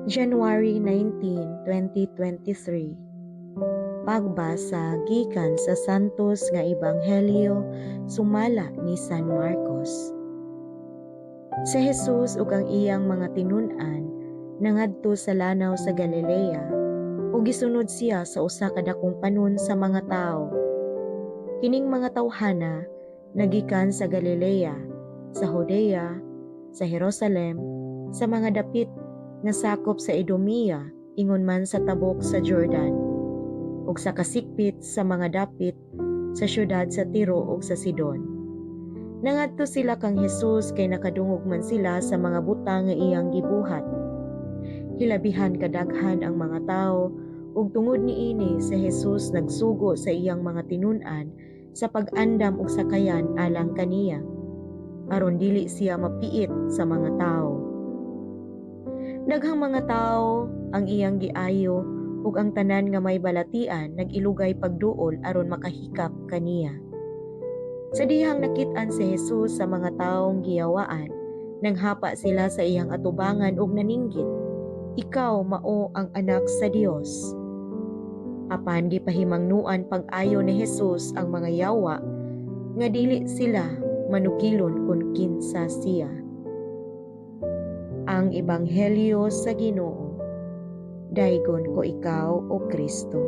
January 19, 2023. Pagbasa gikan sa Santos nga Ebanghelyo sumala ni San Marcos. Si Jesus ug ang iyang mga tinun-an nangadto sa lanaw sa Galilea ug gisunod siya sa usa ka dakong panon sa mga tawo. Kining mga tawhana nagikan sa Galilea, sa Judea, sa Jerusalem, sa mga dapit nga sakop sa Idumea ingon man sa tabok sa Jordan, ug sa kasikpit sa mga dapit sa syudad sa Tiro ug sa Sidon. Nangadto sila kang Jesus kay nakadungog man sila sa mga butang nga iyang gibuhat. Hilabihan kadaghan ang mga tawo ug tungod niini si Jesus nagsugo sa iyang mga tinun-an sa pag-andam ug sakayan alang kaniya, aron dili siya mapiit sa mga tawo. Daghang mga tawo ang iyang giayo ug ang tanan nga may balatian nag-ilugay pagduol aron makahikap kaniya. Sa dihang nakit-an si Jesus sa mga taong giyawaan, naghapa sila sa iyang atubangan ug naninggit, "Ikaw mao ang anak sa Dios." Apan gipahimangnuan pag-ayo ni Jesus ang mga yawa nga dili sila manukilon kun kinsa siya. Ang Ebanghelyo sa Ginoo. Daygon ko ikaw, O Kristo.